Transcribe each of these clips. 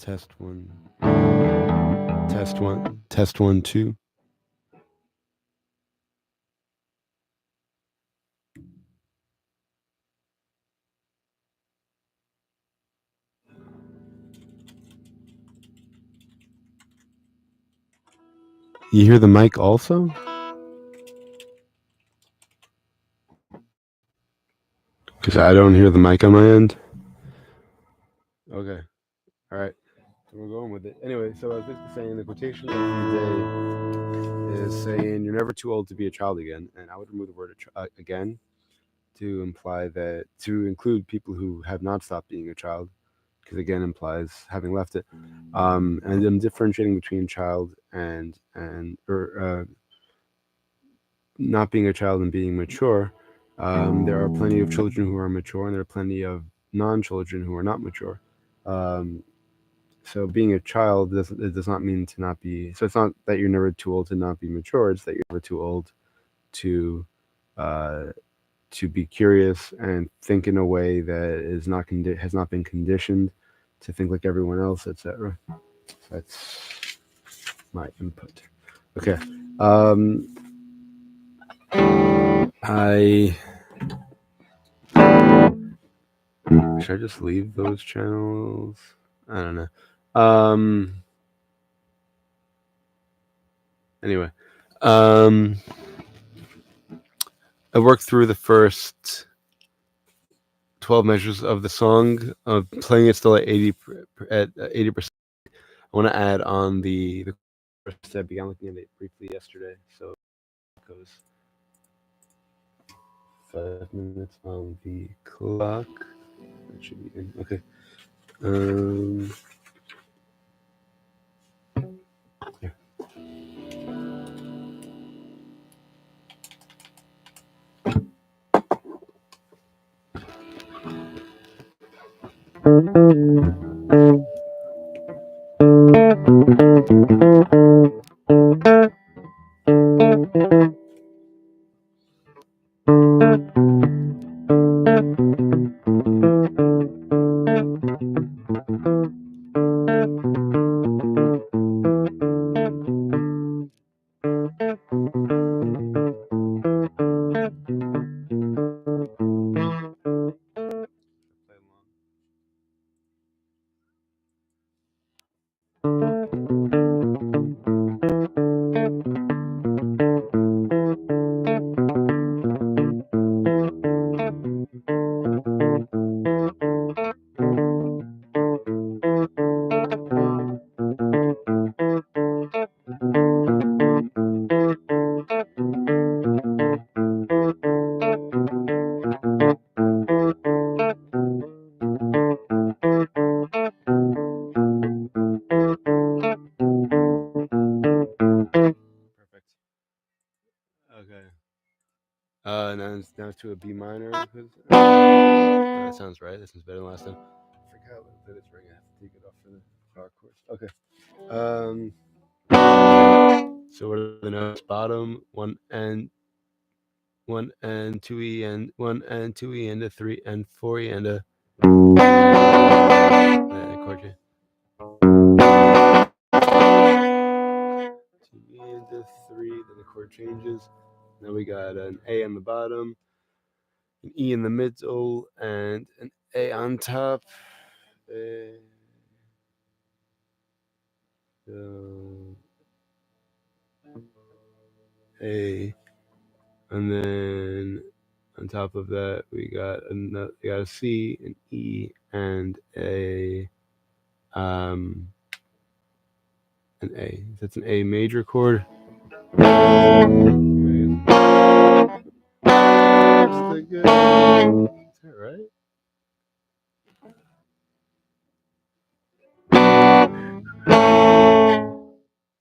Test one. Test one. Test 1, 2. You hear the mic also? Because I don't hear the mic on my end. Okay. All right. So we're going with it. Anyway, so I was just saying the quotation of the day is saying you're never too old to be a child again. And I would remove the word again to imply that, to include people who have not stopped being a child, because again implies having left it. And I'm differentiating between child and not being a child and being mature. There are plenty of children who are mature, and there are plenty of non-children who are not mature. So being a child does not mean to not be. So it's not that you're never too old to not be mature. It's that you're never too old to be curious and think in a way that is not has not been conditioned to think like everyone else, etc. That's my input. Okay. Should I just leave those channels? I don't know. Anyway, I worked through the first 12 measures of the song. Playing it still at 80%. I want to add on the chorus. I began looking at it briefly yesterday, so it goes 5 minutes on the clock. That should be in. Okay. Yeah. Perfect. Okay. Now it's to a B minor. That sounds right. This is better than last time. I forgot that it's ring. I have to take it off for the bar course. Okay. So what are the notes? Bottom, 1 and 2E and 1 and 2E and a 3 and 4E and a chord change. 2E and a 3, then the chord changes. Now we got an A on the bottom, an E in the middle, and an A on top. A, and then on top of that we got a C, an E, and an A. That's an A major chord. Is that right?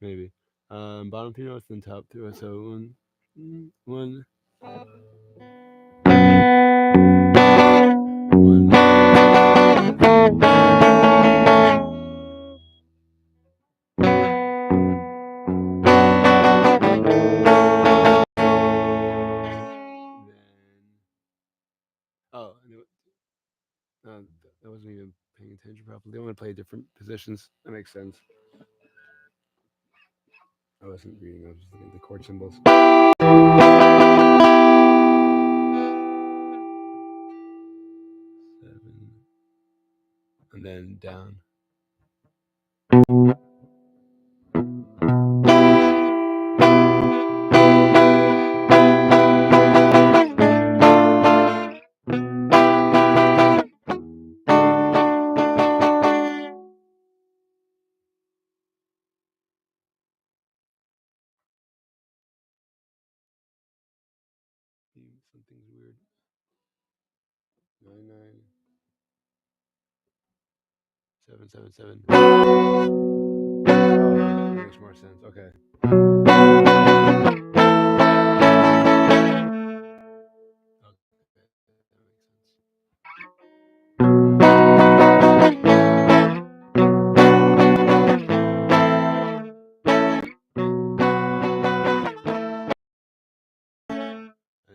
Maybe. Bottom 3 notes, then top 2. So one. That wasn't even paying attention properly. I want to play different positions. That makes sense. I wasn't reading. I was just looking at the chord symbols. 7, and then down. Something's weird. 9, 7, 7, 7. Oh, that makes more sense. Okay. And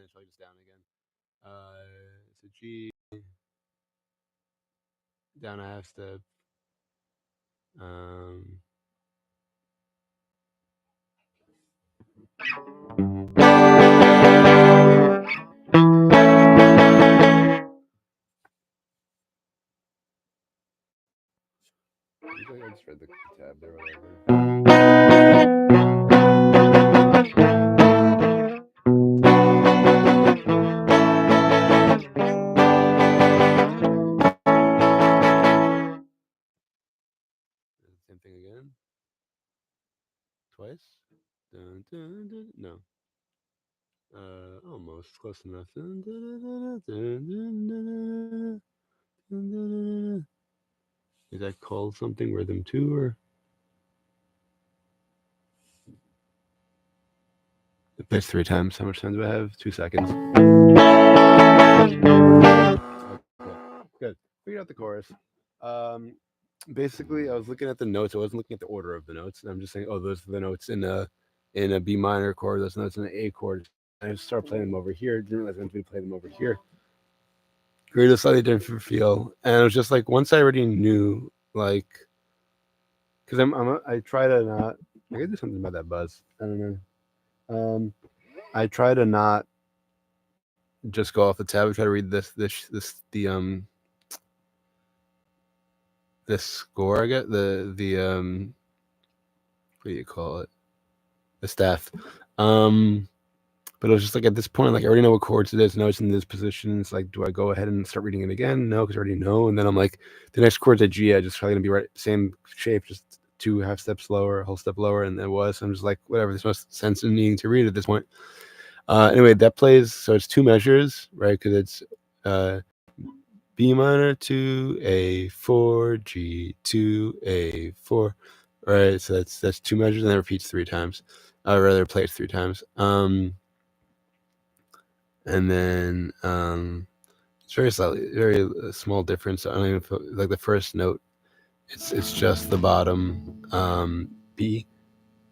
it's probably just down again. It's a G, down a half step. I just read the tab there, whatever. Same thing again. Twice. Dun, dun, dun. No. Almost close enough. Dun, dun, dun, dun, dun, dun, dun, dun. Is that called something? Rhythm 2 or? It plays 3 times. How much time do I have? 2 seconds. Okay, good. Figured out the chorus. Basically, I was looking at the notes. I wasn't looking at the order of the notes. And I'm just saying, oh, those are the notes in a B minor chord. Those notes in an A chord. I just started playing them over here. Didn't realize I was going to play them over here. Created a slightly different feel, and it was just like once I already knew, like, because I try to not. I gotta do something about that buzz. I don't know. I try to not just go off the tab. I try to read this score. I get the what do you call it? The staff. But it was just like at this point, like I already know what chords it is, know it's in this position. It's like, do I go ahead and start reading it again? No, because I already know. And then I'm like, the next chord's a G. I just probably gonna be right same shape, just 2 half steps lower, a whole step lower, and it was. So I'm just like, whatever. There's no sense in needing to read at this point. Anyway, that plays. So it's 2 measures, right? Because it's B minor to A4, G to A4, right? So that's 2 measures, and that repeats 3 times. Rather plays 3 times. And then it's very slightly, very small difference. I don't even feel like the first note. It's just the bottom B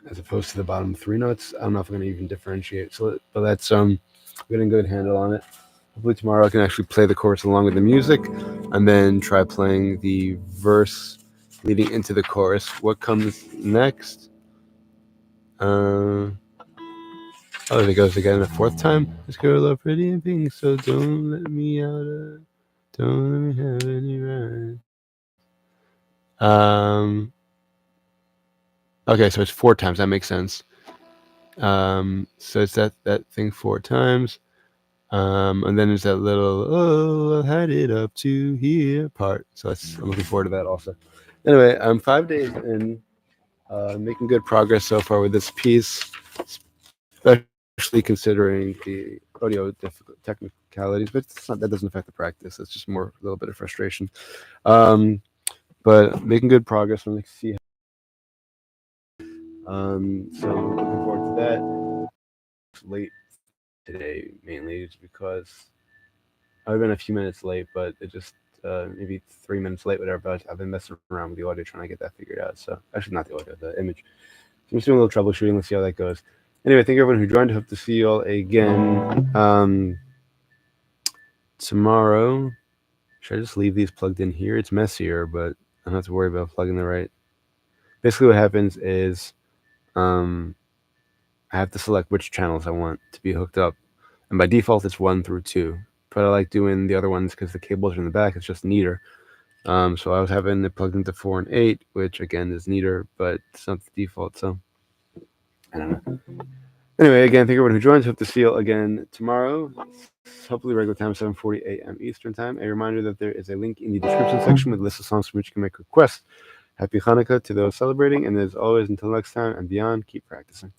as opposed to the bottom 3 notes. I don't know if I'm gonna even differentiate. So, but that's getting a good handle on it. Hopefully tomorrow I can actually play the chorus along with the music, and then try playing the verse leading into the chorus. What comes next? Oh, there it goes again a 4th time. This girl are pretty and pink, so don't let me out. Don't let me have any right. Okay, so it's 4 times. That makes sense. So it's that thing 4 times. And then there's that little I had it up to here part. So I'm looking forward to that also. Anyway, I'm 5 days in, making good progress so far with this piece, especially considering the audio technicalities. But that doesn't affect the practice. It's just more a little bit of frustration. But making good progress. I'm going to see. So I'm looking forward to that. Late today, mainly just because I've been a few minutes late, but it just maybe 3 minutes late, whatever. But I've been messing around with the audio, trying to get that figured out. So actually, not the audio, the image. So I'm just doing a little troubleshooting. Let's see how that goes. Anyway, thank you everyone who joined. Hope to see you all again tomorrow. Should I just leave these plugged in here? It's messier, but I don't have to worry about plugging the right. Basically what happens is I have to select which channels I want to be hooked up. And by default, it's 1 through 2. But I like doing the other ones because the cables are in the back. It's just neater. So I was having it plugged into 4 and 8, which again is neater, but it's not the default. So I don't know. Anyway, again, thank everyone who joins. Hope to see you again tomorrow. Hopefully regular time, 7:40 a.m. Eastern time. A reminder that there is a link in the description section with a list of songs from which you can make requests. Happy Hanukkah to those celebrating, and as always, until next time and beyond, keep practicing.